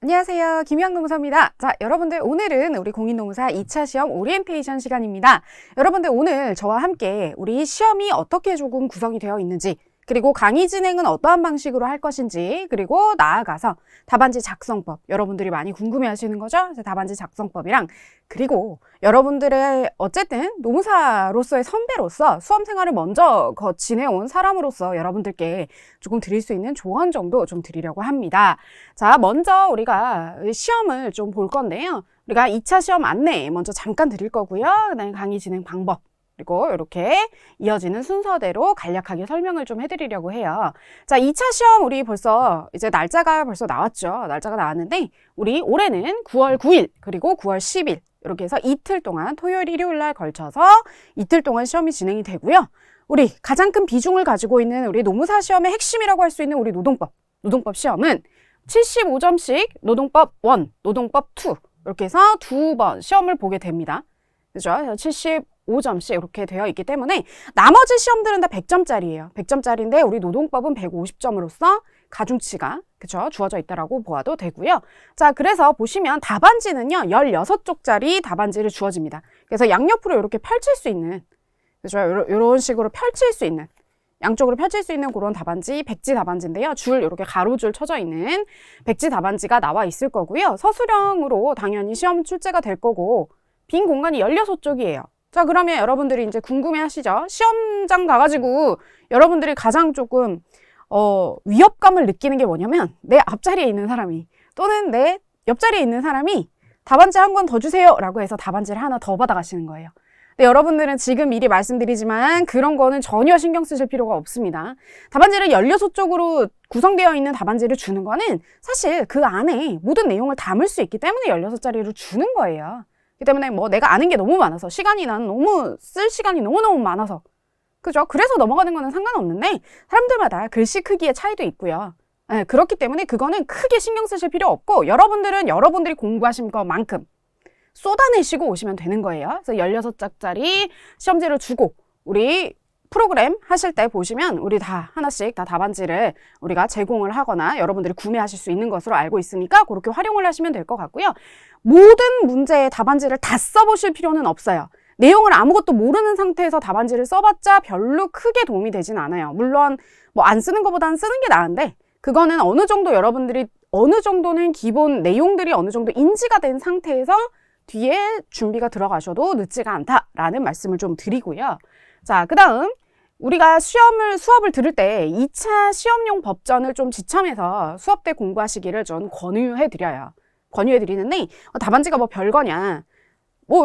안녕하세요. 김희영노무사입니다. 자, 여러분들 오늘은 우리 공인노무사 2차 시험 오리엔테이션 시간입니다. 여러분들 오늘 저와 함께 우리 시험이 어떻게 조금 구성이 되어 있는지, 그리고 강의 진행은 어떠한 방식으로 할 것인지, 그리고 나아가서 답안지 작성법, 여러분들이 많이 궁금해 하시는 거죠? 그래서 답안지 작성법이랑, 그리고 여러분들의 어쨌든 노무사로서의 선배로서 수험 생활을 먼저 지내온 사람으로서 여러분들께 조금 드릴 수 있는 조언 정도 좀 드리려고 합니다. 자, 먼저 우리가 시험을 좀 볼 건데요. 우리가 2차 시험 안내 먼저 잠깐 드릴 거고요. 그다음에 강의 진행 방법, 그리고 이렇게 이어지는 순서대로 간략하게 설명을 좀 해드리려고 해요. 자, 2차 시험 우리 벌써 이제 날짜가 벌써 나왔죠. 날짜가 나왔는데 우리 올해는 9월 9일 그리고 9월 10일 이렇게 해서 이틀 동안 토요일, 일요일 날 걸쳐서 이틀 동안 시험이 진행이 되고요. 우리 가장 큰 비중을 가지고 있는 우리 노무사 시험의 핵심이라고 할 수 있는 우리 노동법 시험은 75점씩 노동법 1, 노동법 2 이렇게 해서 2번 시험을 보게 됩니다. 그죠? 75점씩 이렇게 되어 있기 때문에 나머지 시험들은 다 100점짜리예요. 100점짜리인데 우리 노동법은 150점으로서 가중치가 그쵸? 주어져 있다라고 보아도 되고요. 자, 그래서 보시면 답안지는요. 16쪽짜리 답안지를 주어집니다. 그래서 양옆으로 이렇게 펼칠 수 있는 그죠? 이런 식으로 펼칠 수 있는 양쪽으로 펼칠 수 있는 그런 답안지, 백지 답안지인데요. 줄 이렇게 가로줄 쳐져 있는 백지 답안지가 나와 있을 거고요. 서술형으로 당연히 시험 출제가 될 거고 빈 공간이 16쪽이에요. 자, 그러면 여러분들이 이제 궁금해 하시죠? 시험장 가가지고 여러분들이 가장 조금 위협감을 느끼는 게 뭐냐면 내 앞자리에 있는 사람이 또는 내 옆자리에 있는 사람이 답안지 한 권 더 주세요 라고 해서 답안지를 하나 더 받아가시는 거예요. 근데 여러분들은 지금 미리 말씀드리지만 그런 거는 전혀 신경 쓰실 필요가 없습니다. 답안지를 16쪽으로 구성되어 있는 답안지를 주는 거는 사실 그 안에 모든 내용을 담을 수 있기 때문에 16자리로 주는 거예요. 그렇기 때문에 뭐 내가 아는 게 너무 많아서 난 너무 쓸 시간이 너무너무 많아서 그죠? 그래서 넘어가는 거는 상관없는데 사람들마다 글씨 크기의 차이도 있고요. 네, 그렇기 때문에 그거는 크게 신경 쓰실 필요 없고 여러분들은 여러분들이 공부하신 것만큼 쏟아내시고 오시면 되는 거예요. 그래서 16장짜리 시험지를 주고 우리 프로그램 하실 때 보시면 우리 다 하나씩 다 답안지를 우리가 제공을 하거나 여러분들이 구매하실 수 있는 것으로 알고 있으니까 그렇게 활용을 하시면 될 것 같고요. 모든 문제의 답안지를 다 써보실 필요는 없어요. 내용을 아무것도 모르는 상태에서 답안지를 써봤자 별로 크게 도움이 되진 않아요. 물론 뭐 안 쓰는 것보다는 쓰는 게 나은데 그거는 어느 정도 여러분들이 어느 정도는 기본 내용들이 어느 정도 인지가 된 상태에서 뒤에 준비가 들어가셔도 늦지가 않다라는 말씀을 좀 드리고요. 자, 그 다음 우리가 수업을 들을 때 2차 시험용 법전을 좀 지참해서 수업 때 공부하시기를 좀 권유해드려요. 권유해드리는데 답안지가 뭐 별거냐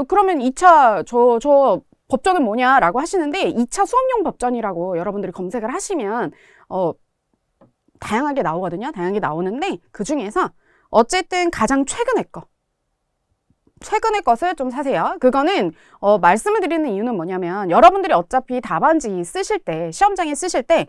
그러면 2차 저 법전은 뭐냐라고 하시는데 2차 수업용 법전이라고 여러분들이 검색을 하시면 다양하게 나오거든요. 다양하게 나오는데 그 중에서 어쨌든 가장 최근의 것을 좀 사세요. 그거는 말씀을 드리는 이유는 뭐냐면 여러분들이 어차피 답안지 쓰실 때 시험장에 쓰실 때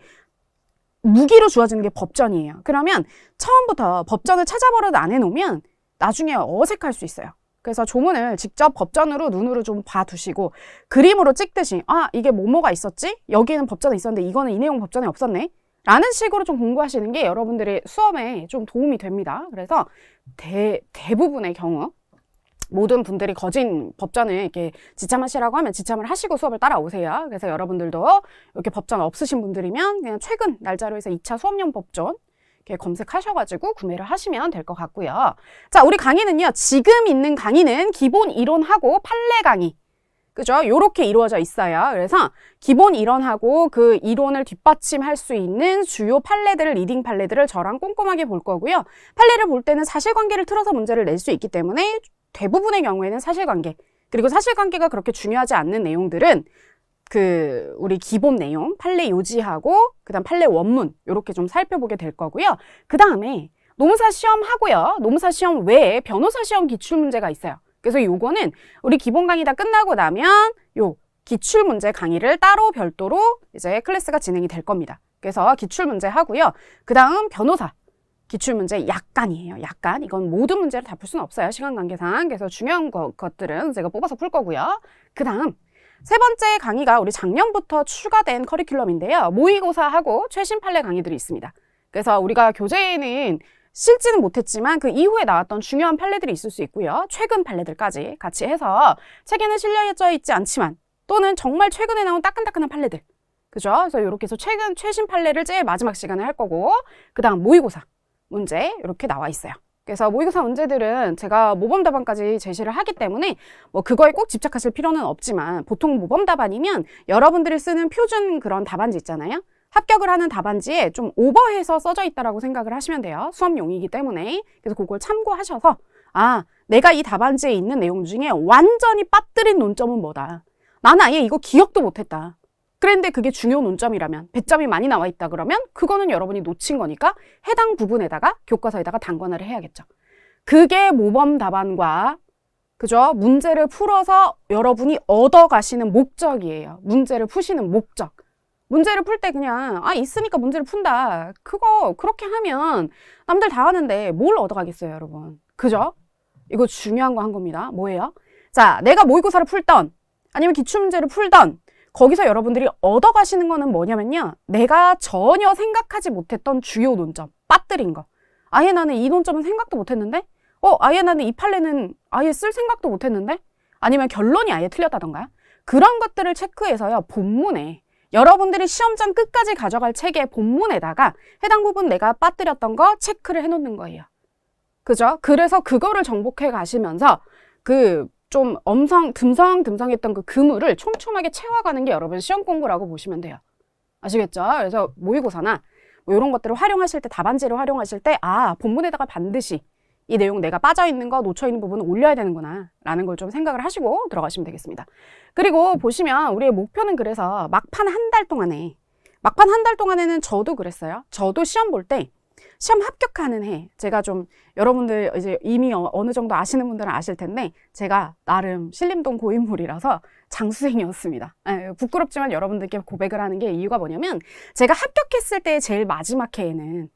무기로 주어지는 게 법전이에요. 그러면 처음부터 법전을 찾아보려도 안 해놓으면 나중에 어색할 수 있어요. 그래서 조문을 직접 법전으로 눈으로 좀 봐두시고 그림으로 찍듯이 이게 뭐가 있었지? 여기에는 법전에 있었는데 이거는 이 내용 법전에 없었네? 라는 식으로 좀 공부하시는 게 여러분들의 수업에 좀 도움이 됩니다. 그래서 대부분의 경우 모든 분들이 거진 법전을 이렇게 지참하시라고 하면 지참을 하시고 수업을 따라오세요. 그래서 여러분들도 이렇게 법전 없으신 분들이면 그냥 최근 날짜로 해서 2차 수업용 법전 이렇게 검색하셔가지고 구매를 하시면 될 것 같고요. 자, 우리 강의는요. 지금 있는 강의는 기본 이론하고 판례 강의. 그죠? 요렇게 이루어져 있어요. 그래서 기본 이론하고 그 이론을 뒷받침할 수 있는 주요 리딩 판례들을 저랑 꼼꼼하게 볼 거고요. 판례를 볼 때는 사실관계를 틀어서 문제를 낼 수 있기 때문에 대부분의 경우에는 사실관계, 그리고 사실관계가 그렇게 중요하지 않는 내용들은 우리 기본 내용, 판례 요지하고 그다음 판례 원문 이렇게 좀 살펴보게 될 거고요. 그 다음에 노무사 시험 하고요. 노무사 시험 외에 변호사 시험 기출문제가 있어요. 그래서 요거는 우리 기본 강의 다 끝나고 나면 요 기출문제 강의를 따로 별도로 이제 클래스가 진행이 될 겁니다. 그래서 기출문제 하고요. 그 다음 변호사 기출문제 약간이에요. 약간. 이건 모든 문제를 다 풀 수는 없어요. 시간 관계상. 그래서 중요한 것들은 제가 뽑아서 풀 거고요. 그 다음 세 번째 강의가 우리 작년부터 추가된 커리큘럼인데요. 모의고사하고 최신 판례 강의들이 있습니다. 그래서 우리가 교재에는 실지는 못했지만 그 이후에 나왔던 중요한 판례들이 있을 수 있고요. 최근 판례들까지 같이 해서 책에는 실려져 있지 않지만 또는 정말 최근에 나온 따끈따끈한 판례들. 그죠? 그래서 이렇게 해서 최신 판례를 제일 마지막 시간에 할 거고 그 다음 모의고사 문제 이렇게 나와 있어요. 그래서 모의고사 문제들은 제가 모범 답안까지 제시를 하기 때문에 뭐 그거에 꼭 집착하실 필요는 없지만 보통 모범 답안이면 여러분들이 쓰는 표준 그런 답안지 있잖아요. 합격을 하는 답안지에 좀 오버해서 써져 있다라고 생각을 하시면 돼요. 수업용이기 때문에. 그래서 그걸 참고하셔서 아, 내가 이 답안지에 있는 내용 중에 완전히 빠뜨린 논점은 뭐다. 나는 아예 이거 기억도 못했다. 그런데 그게 중요 논점이라면 100점이 많이 나와 있다 그러면 그거는 여러분이 놓친 거니까 해당 부분에다가 교과서에다가 단권화를 해야겠죠. 그게 모범 답안과 그죠? 문제를 풀어서 여러분이 얻어가시는 목적이에요. 문제를 푸시는 목적. 문제를 풀 때 그냥 있으니까 문제를 푼다. 그거 그렇게 하면 남들 다 하는데 뭘 얻어가겠어요, 여러분. 그죠? 이거 중요한 거 한 겁니다. 뭐예요? 자, 내가 모의고사를 풀던 아니면 기출문제를 풀던 거기서 여러분들이 얻어가시는 거는 뭐냐면요. 내가 전혀 생각하지 못했던 주요 논점, 빠뜨린 거. 아예 나는 이 논점은 생각도 못했는데? 아예 나는 이 판례는 아예 쓸 생각도 못했는데? 아니면 결론이 아예 틀렸다던가? 그런 것들을 체크해서요. 본문에 여러분들이 시험장 끝까지 가져갈 책의 본문에다가 해당 부분 내가 빠뜨렸던 거 체크를 해놓는 거예요. 그죠? 그래서 그거를 정복해 가시면서 좀 듬성듬성했던 그 그물을 촘촘하게 채워가는 게 여러분 시험 공부라고 보시면 돼요. 아시겠죠? 그래서 모의고사나 뭐 이런 것들을 활용하실 때, 답안지를 활용하실 때 본문에다가 반드시 이 내용 내가 빠져있는 거, 놓쳐있는 부분은 올려야 되는구나 라는 걸 좀 생각을 하시고 들어가시면 되겠습니다. 그리고 보시면 우리의 목표는 그래서 막판 한 달 동안에는 저도 그랬어요. 저도 시험 볼 때 시험 합격하는 해 제가 좀 여러분들 이제 이미 어느 정도 아시는 분들은 아실 텐데 제가 나름 신림동 고인물이라서 장수생이었습니다. 부끄럽지만 여러분들께 고백을 하는 게 이유가 뭐냐면 제가 합격했을 때 즉 마지막 해에는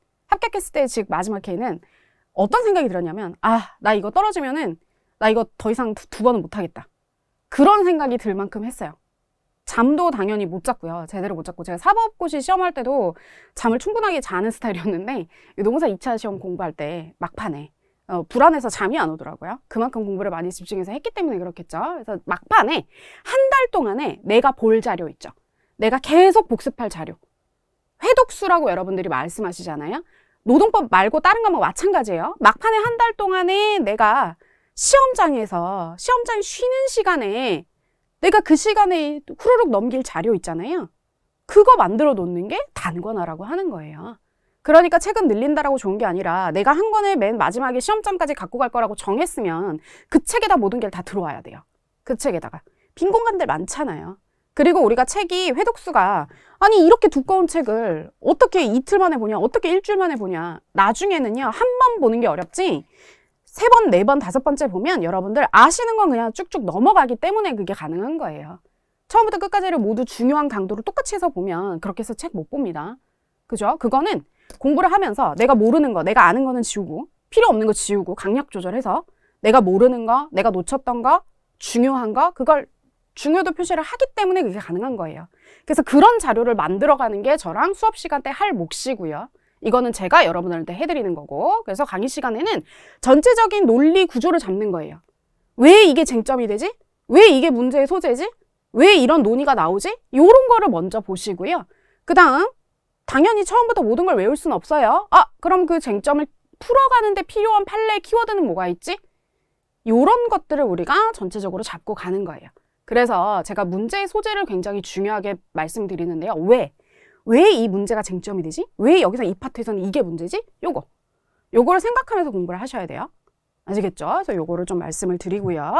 어떤 생각이 들었냐면 나 이거 떨어지면은 나 이거 더 이상 두 번은 못하겠다. 그런 생각이 들 만큼 했어요. 잠도 당연히 못 잤고요. 제대로 못 잤고 제가 사법고시 시험할 때도 잠을 충분하게 자는 스타일이었는데 농사 2차 시험 공부할 때 막판에 불안해서 잠이 안 오더라고요. 그만큼 공부를 많이 집중해서 했기 때문에 그렇겠죠. 그래서 막판에 한 달 동안에 내가 볼 자료 있죠. 내가 계속 복습할 자료. 회독수라고 여러분들이 말씀하시잖아요. 노동법 말고 다른 거 뭐 마찬가지예요. 막판에 한 달 동안에 내가 시험 쉬는 시간에 내가 그 시간에 후루룩 넘길 자료 있잖아요. 그거 만들어 놓는 게 단권화라고 하는 거예요. 그러니까 책은 늘린다라고 좋은 게 아니라 내가 한 권을 맨 마지막에 시험장까지 갖고 갈 거라고 정했으면 그 책에다 모든 게 다 들어와야 돼요. 그 책에다가. 빈 공간들 많잖아요. 그리고 우리가 책이 회독수가 이렇게 두꺼운 책을 어떻게 이틀 만에 보냐, 어떻게 일주일 만에 보냐. 나중에는요, 한 번 보는 게 어렵지 3번, 4번, 5번째 보면 여러분들 아시는 건 그냥 쭉쭉 넘어가기 때문에 그게 가능한 거예요. 처음부터 끝까지를 모두 중요한 강도로 똑같이 해서 보면 그렇게 해서 책 못 봅니다. 그죠? 그거는 공부를 하면서 내가 모르는 거, 내가 아는 거는 지우고 필요 없는 거 지우고 강약 조절해서 내가 모르는 거, 내가 놓쳤던 거, 중요한 거 그걸 중요도 표시를 하기 때문에 그게 가능한 거예요. 그래서 그런 자료를 만들어가는 게 저랑 수업 시간 때 할 몫이고요. 이거는 제가 여러분들한테 해드리는 거고 그래서 강의 시간에는 전체적인 논리 구조를 잡는 거예요. 왜 이게 쟁점이 되지? 왜 이게 문제의 소재지? 왜 이런 논의가 나오지? 이런 거를 먼저 보시고요. 그 다음 당연히 처음부터 모든 걸 외울 수는 없어요. 그럼 그 쟁점을 풀어가는데 필요한 판례 키워드는 뭐가 있지? 이런 것들을 우리가 전체적으로 잡고 가는 거예요. 그래서 제가 문제의 소재를 굉장히 중요하게 말씀드리는데요. 왜 이 문제가 쟁점이 되지? 왜 여기서 이 파트에서는 이게 문제지? 요거를 생각하면서 공부를 하셔야 돼요. 아시겠죠? 그래서 요거를 좀 말씀을 드리고요.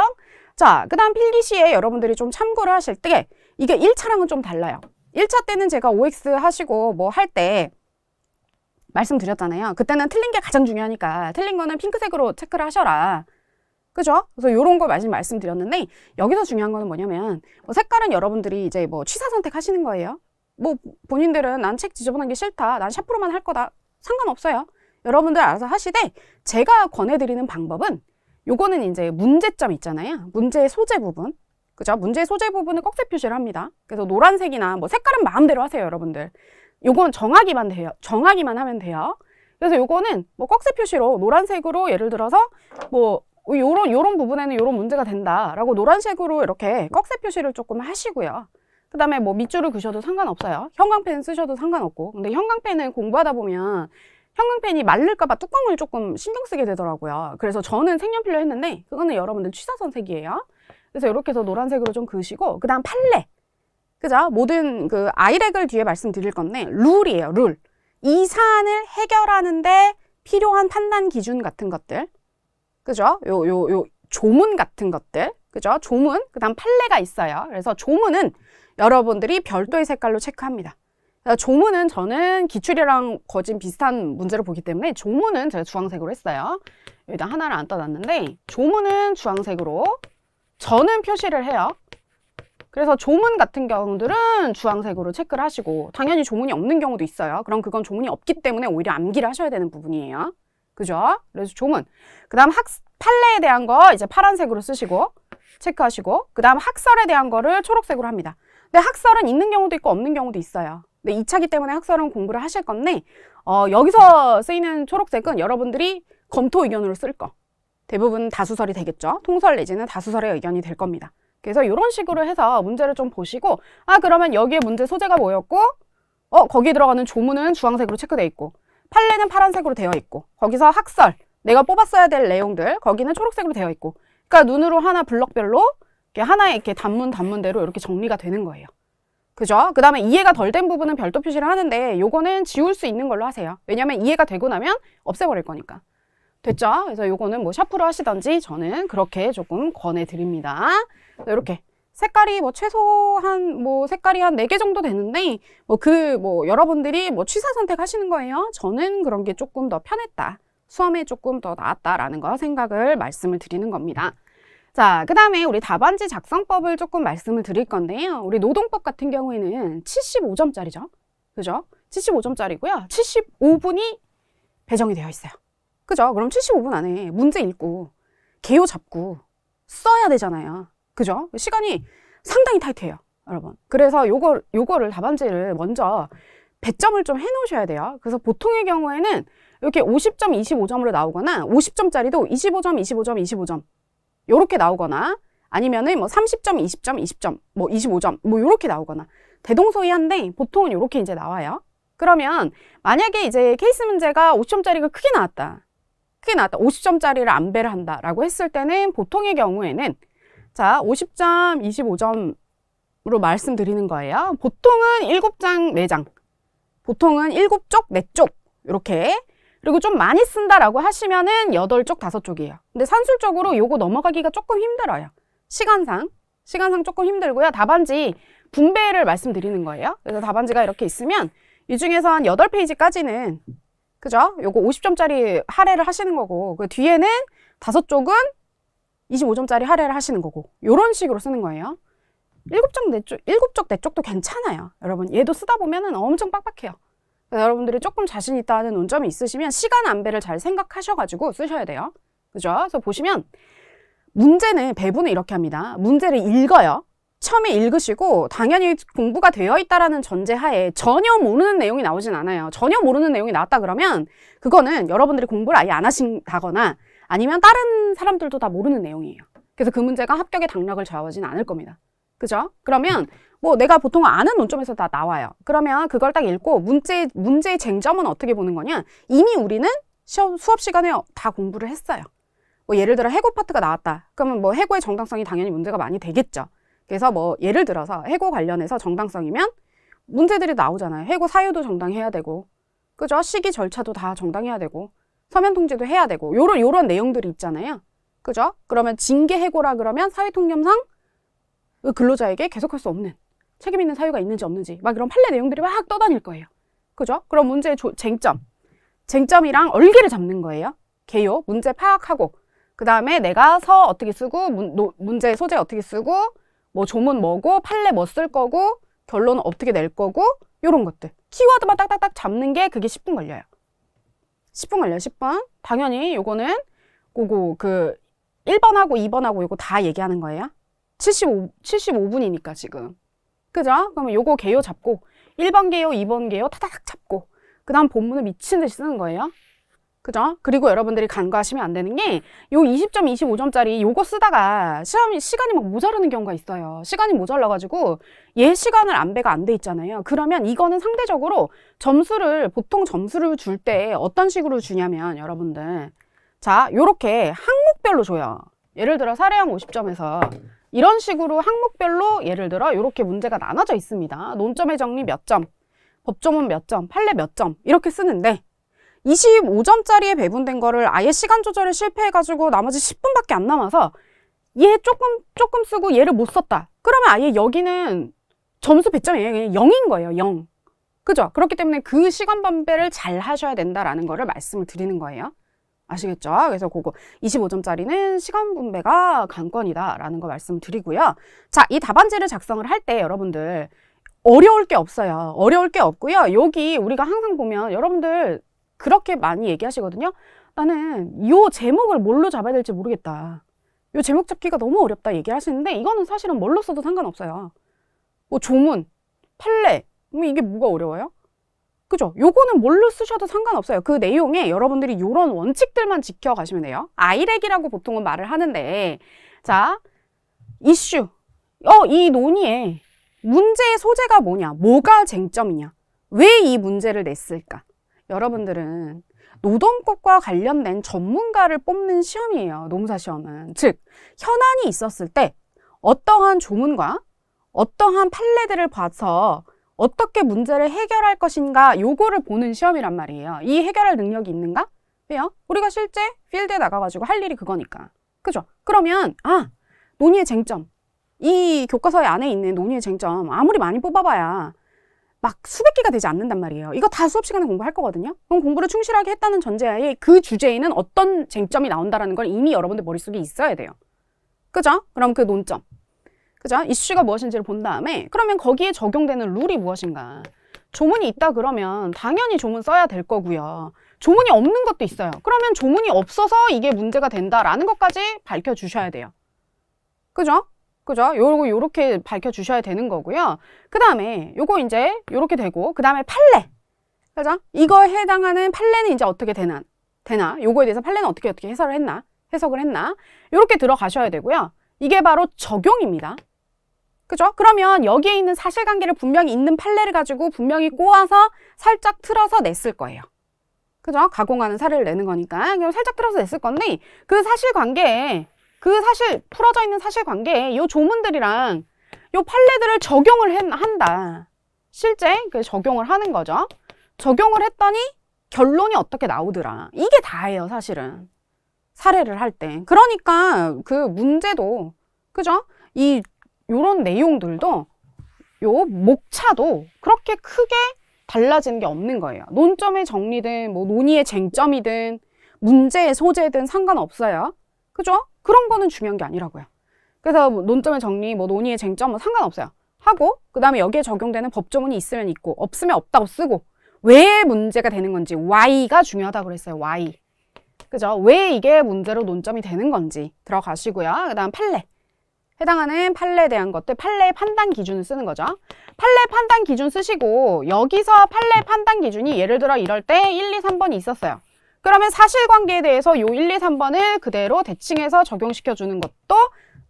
자, 그 다음 필기시에 여러분들이 좀 참고를 하실 때 이게 1차랑은 좀 달라요. 1차 때는 제가 OX 하시고 뭐 할 때 말씀드렸잖아요. 그때는 틀린 게 가장 중요하니까 틀린 거는 핑크색으로 체크를 하셔라. 그죠? 그래서 요런 거 말씀드렸는데 여기서 중요한 거는 뭐냐면 색깔은 여러분들이 이제 뭐 취사 선택하시는 거예요. 뭐 본인들은 난 책 지저분한 게 싫다. 난 샤프로만 할 거다. 상관없어요. 여러분들 알아서 하시되 제가 권해드리는 방법은 요거는 이제 문제점 있잖아요. 문제의 소재 부분. 그죠? 문제의 소재 부분을 꺽쇠 표시를 합니다. 그래서 노란색이나 뭐 색깔은 마음대로 하세요, 여러분들. 요건 정하기만 하면 돼요. 그래서 요거는 뭐 꺽쇠 표시로 노란색으로 예를 들어서 뭐 요런 부분에는 요런 문제가 된다라고 노란색으로 이렇게 꺽쇠 표시를 조금 하시고요. 그 다음에 뭐 밑줄을 그셔도 상관없어요. 형광펜 쓰셔도 상관없고. 근데 형광펜을 공부하다 보면 형광펜이 마를까봐 뚜껑을 조금 신경 쓰게 되더라고요. 그래서 저는 색연필로 했는데 그거는 여러분들 취사선 색이에요. 그래서 이렇게 해서 노란색으로 좀 그으시고, 그 다음 팔레. 그죠? 모든 그 아이렉을 뒤에 말씀드릴 건데 룰이에요. 룰. 이 사안을 해결하는데 필요한 판단 기준 같은 것들. 그죠? 요 조문 같은 것들. 그죠? 조문. 그 다음 판례가 있어요. 그래서 조문은 여러분들이 별도의 색깔로 체크합니다. 조문은 저는 기출이랑 거진 비슷한 문제를 보기 때문에 조문은 제가 주황색으로 했어요. 여기다 하나를 안 떠놨는데 조문은 주황색으로 저는 표시를 해요. 그래서 조문 같은 경우들은 주황색으로 체크를 하시고, 당연히 조문이 없는 경우도 있어요. 그럼 그건 조문이 없기 때문에 오히려 암기를 하셔야 되는 부분이에요. 그죠? 그래서 조문. 그 다음 판례에 대한 거 이제 파란색으로 쓰시고 체크하시고, 그 다음 학설에 대한 거를 초록색으로 합니다. 근데 학설은 있는 경우도 있고 없는 경우도 있어요. 근데 2차기 때문에 학설은 공부를 하실 건데 여기서 쓰이는 초록색은 여러분들이 검토 의견으로 쓸 거. 대부분 다수설이 되겠죠. 통설 내지는 다수설의 의견이 될 겁니다. 그래서 이런 식으로 해서 문제를 좀 보시고, 그러면 여기에 문제 소재가 뭐였고, 거기에 들어가는 조문은 주황색으로 체크되어 있고, 판례는 파란색으로 되어 있고, 거기서 학설, 내가 뽑았어야 될 내용들, 거기는 초록색으로 되어 있고, 그러니까 눈으로 하나 블럭별로 하나의 이렇게 단문대로 이렇게 정리가 되는 거예요. 그죠? 그 다음에 이해가 덜 된 부분은 별도 표시를 하는데 요거는 지울 수 있는 걸로 하세요. 왜냐면 이해가 되고 나면 없애버릴 거니까. 됐죠? 그래서 요거는 뭐 샤프로 하시던지 저는 그렇게 조금 권해드립니다. 이렇게 색깔이 뭐 최소한 뭐 색깔이 한 4개 정도 되는데 여러분들이 뭐 취사 선택하시는 거예요. 저는 그런 게 조금 더 편했다. 수험에 조금 더 나았다라는 거 생각을 말씀을 드리는 겁니다. 자, 그 다음에 우리 답안지 작성법을 조금 말씀을 드릴 건데요. 우리 노동법 같은 경우에는 75점짜리죠. 그죠? 75점짜리고요. 75분이 배정이 되어 있어요. 그죠? 그럼 75분 안에 문제 읽고 개요 잡고 써야 되잖아요. 그죠? 시간이 상당히 타이트해요, 여러분. 그래서 요거를 답안지를 먼저 배점을 좀 해놓으셔야 돼요. 그래서 보통의 경우에는 이렇게 50점, 25점으로 나오거나 50점짜리도 25점, 25점, 25점 요렇게 나오거나 아니면은 뭐 30점, 20점, 20점, 뭐 25점 뭐 요렇게 나오거나 대동소이한데 보통은 요렇게 이제 나와요. 그러면 만약에 이제 케이스 문제가 50점짜리가 크게 나왔다. 50점짜리를 안배를 한다라고 했을 때는 보통의 경우에는 자, 50점, 25점으로 말씀드리는 거예요. 보통은 7장, 4장. 보통은 7쪽, 4쪽. 이렇게. 그리고 좀 많이 쓴다라고 하시면은 8쪽, 5쪽이에요. 근데 산술적으로 요거 넘어가기가 조금 힘들어요. 시간상 조금 힘들고요. 답안지 분배를 말씀드리는 거예요. 그래서 답안지가 이렇게 있으면 이 중에서 한 8페이지까지는 그죠? 요거 50점짜리 할애를 하시는 거고, 그 뒤에는 5쪽은 25점짜리 할애를 하시는 거고, 요런 식으로 쓰는 거예요. 7쪽, 4쪽도 괜찮아요. 여러분, 얘도 쓰다 보면은 엄청 빡빡해요. 여러분들이 조금 자신 있다는 논점이 있으시면 시간 안배를 잘 생각하셔가지고 쓰셔야 돼요. 그죠? 그래서 보시면 문제는 배분을 이렇게 합니다. 문제를 읽어요. 처음에 읽으시고 당연히 공부가 되어 있다라는 전제하에 전혀 모르는 내용이 나오진 않아요. 전혀 모르는 내용이 나왔다 그러면 그거는 여러분들이 공부를 아예 안 하신다거나 아니면 다른 사람들도 다 모르는 내용이에요. 그래서 그 문제가 합격의 당락을 좌우하지는 않을 겁니다. 그죠? 그러면 뭐 내가 보통 아는 논점에서 다 나와요. 그러면 그걸 딱 읽고 문제의 쟁점은 어떻게 보는 거냐? 이미 우리는 수업 시간에 다 공부를 했어요. 뭐 예를 들어 해고 파트가 나왔다. 그러면 뭐 해고의 정당성이 당연히 문제가 많이 되겠죠. 그래서 뭐 예를 들어서 해고 관련해서 정당성이면 문제들이 나오잖아요. 해고 사유도 정당해야 되고, 그죠? 시기 절차도 다 정당해야 되고, 서면 통지도 해야 되고, 요런 내용들이 있잖아요. 그죠? 그러면 징계 해고라 그러면 사회통념상 근로자에게 계속할 수 없는 책임 있는 사유가 있는지 없는지 막 이런 판례 내용들이 막 떠다닐 거예요. 그죠? 그럼 문제의 쟁점이랑 얼개를 잡는 거예요. 개요, 문제 파악하고, 그 다음에 내가 서 어떻게 쓰고, 문제 소재 어떻게 쓰고, 뭐 조문 뭐고, 판례 뭐 쓸 거고, 결론은 어떻게 낼 거고, 요런 것들. 키워드만 딱딱딱 잡는 게 그게 10분 걸려요. 10분 걸려요, 10분. 당연히 요거는 그 1번하고 2번하고 요거 다 얘기하는 거예요. 75분이니까 지금. 그죠? 그러면 요거 개요 잡고 1번 개요, 2번 개요 타닥 잡고 그 다음 본문을 미친 듯이 쓰는 거예요. 그죠? 그리고 여러분들이 간과하시면 안 되는 게 요 20점, 25점짜리 요거 쓰다가 시간이 막 모자르는 경우가 있어요. 시간이 모자라가지고 얘 시간을 안배가 안 돼 있잖아요. 그러면 이거는 상대적으로 보통 점수를 줄 때 어떤 식으로 주냐면 여러분들 자, 요렇게 항목별로 줘요. 예를 들어 사례형 50점에서 이런 식으로 항목별로 예를 들어 요렇게 문제가 나눠져 있습니다. 논점의 정리 몇 점, 법조문 몇 점, 판례 몇 점 이렇게 쓰는데 25점짜리에 배분된 거를 아예 시간 조절에 실패해가지고 나머지 10분밖에 안 남아서 얘 조금 쓰고 얘를 못 썼다. 그러면 아예 여기는 점수 배점이에요. 그냥 0인 거예요. 0. 그죠? 그렇기 때문에 그 시간 분배를 잘 하셔야 된다라는 거를 말씀을 드리는 거예요. 아시겠죠? 그래서 그거 25점짜리는 시간 분배가 관건이다라는 거 말씀드리고요. 자, 이 답안지를 작성을 할 때 여러분들 어려울 게 없어요. 어려울 게 없고요. 여기 우리가 항상 보면 여러분들 그렇게 많이 얘기하시거든요. 나는 요 제목을 뭘로 잡아야 될지 모르겠다. 요 제목 잡기가 너무 어렵다 얘기를 하시는데 이거는 사실은 뭘로 써도 상관없어요. 뭐 조문, 판례, 이게 뭐가 어려워요? 그죠? 요거는 뭘로 쓰셔도 상관없어요. 그 내용에 여러분들이 요런 원칙들만 지켜가시면 돼요. 아이렉이라고 보통은 말을 하는데 자, 이슈. 이 논의에 문제의 소재가 뭐냐? 뭐가 쟁점이냐? 왜 이 문제를 냈을까? 여러분들은 노동법과 관련된 전문가를 뽑는 시험이에요. 노무사 시험은. 즉, 현안이 있었을 때 어떠한 조문과 어떠한 판례들을 봐서 어떻게 문제를 해결할 것인가 요거를 보는 시험이란 말이에요. 이 해결할 능력이 있는가? 왜요? 우리가 실제 필드에 나가가지고 할 일이 그거니까. 그죠? 그러면 논의의 쟁점. 이 교과서에 안에 있는 논의의 쟁점 아무리 많이 뽑아봐야 막 수백 개가 되지 않는단 말이에요. 이거 다 수업 시간에 공부할 거거든요. 그럼 공부를 충실하게 했다는 전제하에 그 주제에는 어떤 쟁점이 나온다라는 걸 이미 여러분들 머릿속에 있어야 돼요. 그죠? 그럼 그 논점. 그죠? 이슈가 무엇인지를 본 다음에 그러면 거기에 적용되는 룰이 무엇인가. 조문이 있다 그러면 당연히 조문 써야 될 거고요. 조문이 없는 것도 있어요. 그러면 조문이 없어서 이게 문제가 된다라는 것까지 밝혀주셔야 돼요. 그죠? 그죠? 요렇게 밝혀주셔야 되는 거고요. 그 다음에 요거 이제 요렇게 되고 그 다음에 판례. 그죠? 이거에 해당하는 판례는 이제 어떻게 되나? 요거에 대해서 판례는 어떻게 해석을 했나? 요렇게 들어가셔야 되고요. 이게 바로 적용입니다. 그죠? 그러면 여기에 있는 사실관계를 분명히 있는 판례를 가지고 분명히 꼬아서 살짝 틀어서 냈을 거예요. 그죠? 가공하는 사례를 내는 거니까 살짝 틀어서 냈을 건데 그 사실관계에 풀어져 있는 사실관계에 요 조문들이랑 요 판례들을 적용을 한다. 실제 그 적용을 하는 거죠. 적용을 했더니 결론이 어떻게 나오더라. 이게 다예요, 사실은. 사례를 할 때. 그러니까 그 문제도, 그죠? 요런 내용들도, 요 목차도 그렇게 크게 달라지는 게 없는 거예요. 논점의 정리든, 뭐 논의의 쟁점이든, 문제의 소재든 상관없어요. 그죠? 그런 거는 중요한 게 아니라고요. 그래서 논점의 정리, 뭐 논의의 쟁점 상관없어요. 하고 그 다음에 여기에 적용되는 법조문이 있으면 있고 없으면 없다고 쓰고 왜 문제가 되는 건지 Y가 중요하다고 그랬어요. Y. 그죠? 왜 이게 문제로 논점이 되는 건지 들어가시고요. 그 다음 판례. 해당하는 판례에 대한 것들, 판례 판단 기준을 쓰는 거죠. 판례 판단 기준 쓰시고 여기서 판례 판단 기준이 예를 들어 이럴 때 1, 2, 3번이 있었어요. 그러면 사실관계에 대해서 요 1, 2, 3번을 그대로 대칭해서 적용시켜주는 것도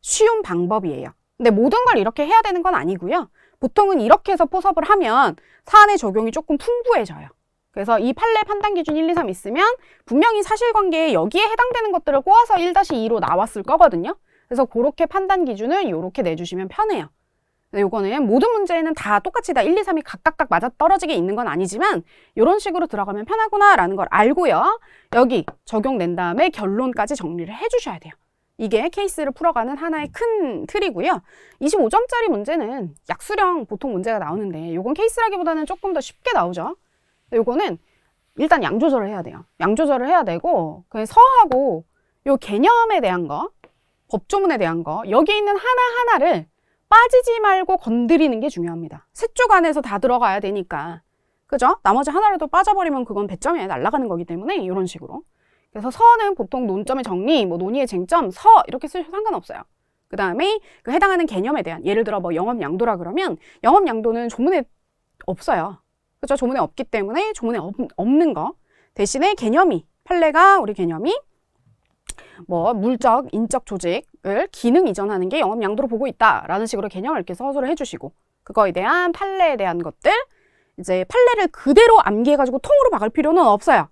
쉬운 방법이에요. 근데 모든 걸 이렇게 해야 되는 건 아니고요. 보통은 이렇게 해서 포섭을 하면 사안의 적용이 조금 풍부해져요. 그래서 이 판례 판단 기준 1, 2, 3 있으면 분명히 사실관계에 여기에 해당되는 것들을 꼬아서 1-2로 나왔을 거거든요. 그래서 그렇게 판단 기준을 이렇게 내주시면 편해요. 요거는 모든 문제에는 다 똑같이 다 1, 2, 3이 각각 맞아떨어지게 있는 건 아니지만 이런 식으로 들어가면 편하구나라는 걸 알고요. 여기 적용 낸 다음에 결론까지 정리를 해주셔야 돼요. 이게 케이스를 풀어가는 하나의 큰 틀이고요. 25점짜리 문제는 약수령 보통 문제가 나오는데 요건 케이스라기보다는 조금 더 쉽게 나오죠. 요거는 일단 양 조절을 해야 돼요. 양 조절을 해야 되고 그냥 서하고 요 개념에 대한 거, 법조문에 대한 거 여기 있는 하나하나를 빠지지 말고 건드리는 게 중요합니다. 세 쪽 안에서 다 들어가야 되니까. 그죠? 나머지 하나라도 빠져버리면 그건 배점에 날아가는 거기 때문에 이런 식으로. 그래서 서는 보통 논점의 정리, 뭐 논의의 쟁점, 서 이렇게 쓰셔도 상관없어요. 그 다음에 그 해당하는 개념에 대한 예를 들어 뭐 영업양도라 그러면 영업양도는 조문에 없어요. 그죠? 조문에 없기 때문에 조문에 없는 거 대신에 개념이 판례가 우리 개념이 뭐 물적, 인적 조직을 기능 이전하는 게 영업 양도로 보고 있다라는 식으로 개념을 이렇게 서술을 해주시고 그거에 대한 판례에 대한 것들 이제 판례를 그대로 암기해가지고 통으로 박을 필요는 없어요.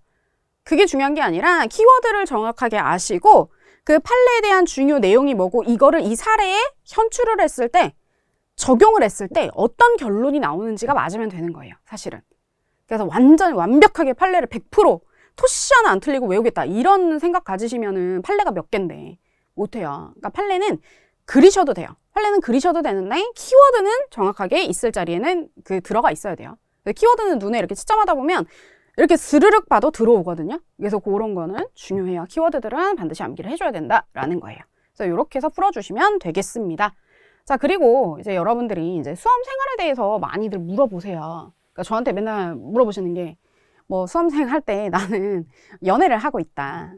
그게 중요한 게 아니라 키워드를 정확하게 아시고 그 판례에 대한 중요 내용이 뭐고 이거를 이 사례에 현출을 했을 때 적용을 했을 때 어떤 결론이 나오는지가 맞으면 되는 거예요. 사실은. 그래서 완전 완벽하게 판례를 100% 토시 하나 안 틀리고 외우겠다 이런 생각 가지시면은 판례가 몇 개인데 못해요. 그러니까 판례는 그리셔도 돼요. 판례는 그리셔도 되는데 키워드는 정확하게 있을 자리에는 그 들어가 있어야 돼요. 키워드는 눈에 이렇게 채점하다 보면 이렇게 스르륵 봐도 들어오거든요. 그래서 그런 거는 중요해요. 키워드들은 반드시 암기를 해줘야 된다라는 거예요. 그래서 이렇게 해서 풀어주시면 되겠습니다. 자, 그리고 이제 여러분들이 이제 수험 생활에 대해서 많이들 물어보세요. 그러니까 저한테 맨날 물어보시는 게 뭐 수험생 할 때 나는 연애를 하고 있다.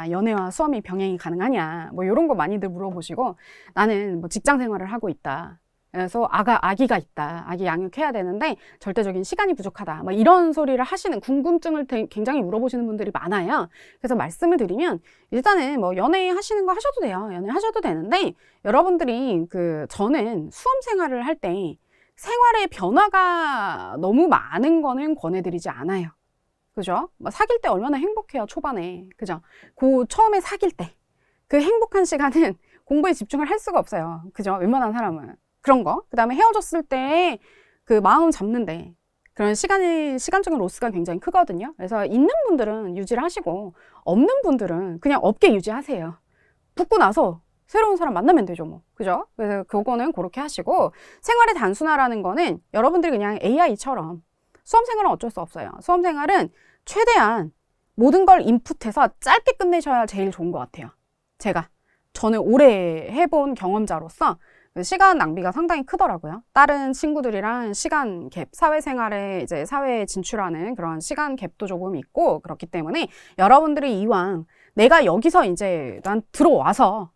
연애와 수험이 병행이 가능하냐. 뭐 이런 거 많이들 물어보시고 나는 뭐 직장 생활을 하고 있다. 그래서 아기가 있다. 아기 양육해야 되는데 절대적인 시간이 부족하다. 막 이런 소리를 하시는 궁금증을 굉장히 물어보시는 분들이 많아요. 그래서 말씀을 드리면 일단은 뭐 연애하시는 거 하셔도 돼요. 연애하셔도 되는데 여러분들이 저는 수험 생활을 할 때 생활의 변화가 너무 많은 거는 권해드리지 않아요. 그죠? 사귈 때 얼마나 행복해요, 초반에. 그죠? 처음에 사귈 때. 그 행복한 시간은 공부에 집중을 할 수가 없어요. 그죠? 웬만한 사람은. 그런 거. 그 다음에 헤어졌을 때 그 마음 잡는데 그런 시간적인 로스가 굉장히 크거든요. 그래서 있는 분들은 유지를 하시고 없는 분들은 그냥 없게 유지하세요. 붙고 나서 새로운 사람 만나면 되죠, 뭐. 그죠? 그래서 그거는 그렇게 하시고 생활의 단순화라는 거는 여러분들이 그냥 AI처럼 수험 생활은 어쩔 수 없어요. 수험 생활은 최대한 모든 걸 인풋해서 짧게 끝내셔야 제일 좋은 것 같아요. 저는 오래 해본 경험자로서 시간 낭비가 상당히 크더라고요. 다른 친구들이랑 시간 갭, 사회생활에 이제 사회에 진출하는 그런 시간 갭도 조금 있고 그렇기 때문에 여러분들이 이왕 내가 여기서 이제 난 들어와서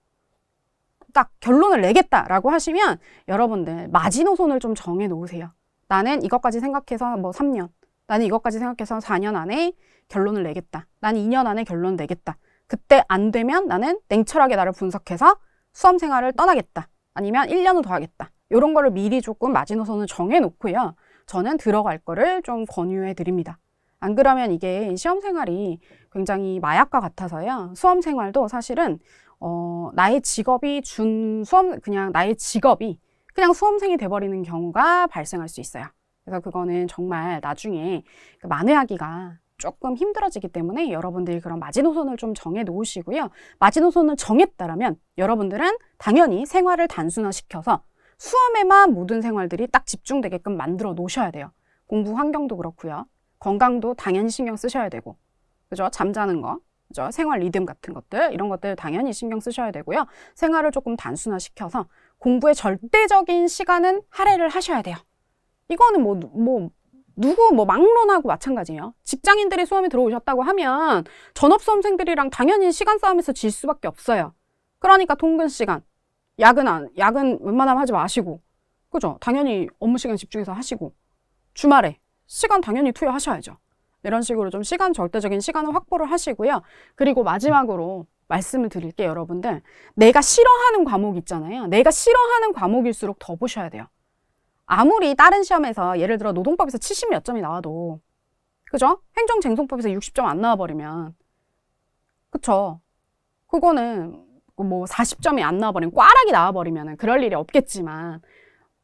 딱 결론을 내겠다라고 하시면 여러분들 마지노선을 좀 정해 놓으세요. 나는 이것까지 생각해서 뭐 3년, 나는 이것까지 생각해서 4년 안에 결론을 내겠다. 나는 2년 안에 결론을 내겠다. 그때 안 되면 나는 냉철하게 나를 분석해서 수험 생활을 떠나겠다. 아니면 1년을 더 하겠다. 이런 거를 미리 조금 마지노선을 정해 놓고요. 저는 들어갈 거를 좀 권유해 드립니다. 안 그러면 이게 시험 생활이 굉장히 마약과 같아서요. 수험 생활도 사실은 나의 직업이 그냥 수험생이 돼버리는 경우가 발생할 수 있어요. 그래서 그거는 정말 나중에 만회하기가 조금 힘들어지기 때문에 여러분들이 그런 마지노선을 좀 정해 놓으시고요. 마지노선을 정했다라면 여러분들은 당연히 생활을 단순화시켜서 수험에만 모든 생활들이 딱 집중되게끔 만들어 놓으셔야 돼요. 공부 환경도 그렇고요. 건강도 당연히 신경 쓰셔야 되고, 그죠? 잠자는 거, 그죠? 생활 리듬 같은 것들, 이런 것들 당연히 신경 쓰셔야 되고요. 생활을 조금 단순화시켜서 공부에 절대적인 시간은 할애를 하셔야 돼요. 이거는 누구 막론하고 마찬가지예요. 직장인들이 수험에 들어오셨다고 하면 전업수험생들이랑 당연히 시간 싸움에서 질 수밖에 없어요. 그러니까 통근 시간, 야근 웬만하면 하지 마시고, 그죠? 당연히 업무 시간 집중해서 하시고, 주말에 시간 당연히 투여하셔야죠. 이런 식으로 좀 절대적인 시간을 확보를 하시고요. 그리고 마지막으로 말씀을 드릴게요, 여러분들. 내가 싫어하는 과목 있잖아요. 내가 싫어하는 과목일수록 더 보셔야 돼요. 아무리 다른 시험에서 예를 들어 노동법에서 70 몇 점이 나와도, 그죠? 행정쟁송법에서 60점 안 나와버리면, 그쵸? 그거는 뭐 40점이 안 나와버리면, 꽈락이 나와버리면은 그럴 일이 없겠지만,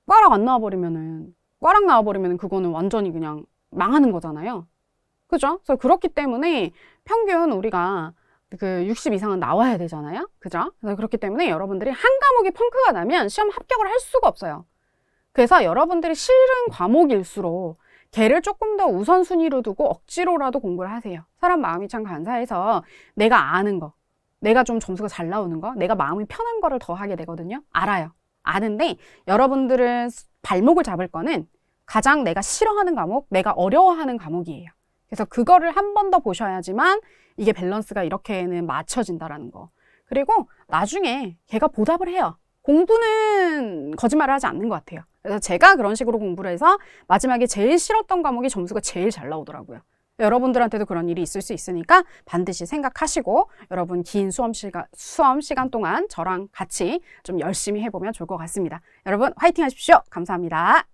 꽈락 나와버리면은 그거는 완전히 그냥 망하는 거잖아요. 그죠? 그래서 그렇기 때문에 평균 우리가 60 이상은 나와야 되잖아요. 그죠? 그래서 그렇기 때문에 여러분들이 한 과목이 펑크가 나면 시험 합격을 할 수가 없어요. 그래서 여러분들이 싫은 과목일수록 걔를 조금 더 우선순위로 두고 억지로라도 공부를 하세요. 사람 마음이 참 간사해서 내가 아는 거, 내가 좀 점수가 잘 나오는 거, 내가 마음이 편한 거를 더 하게 되거든요. 알아요. 아는데 여러분들은 발목을 잡을 거는 가장 내가 싫어하는 과목, 내가 어려워하는 과목이에요. 그래서 그거를 한 번 더 보셔야지만 이게 밸런스가 이렇게는 맞춰진다라는 거. 그리고 나중에 걔가 보답을 해요. 공부는 거짓말을 하지 않는 것 같아요. 그래서 제가 그런 식으로 공부를 해서 마지막에 제일 싫었던 과목이 점수가 제일 잘 나오더라고요. 여러분들한테도 그런 일이 있을 수 있으니까 반드시 생각하시고 여러분 긴 수험 시간 동안 저랑 같이 좀 열심히 해보면 좋을 것 같습니다. 여러분 화이팅 하십시오. 감사합니다.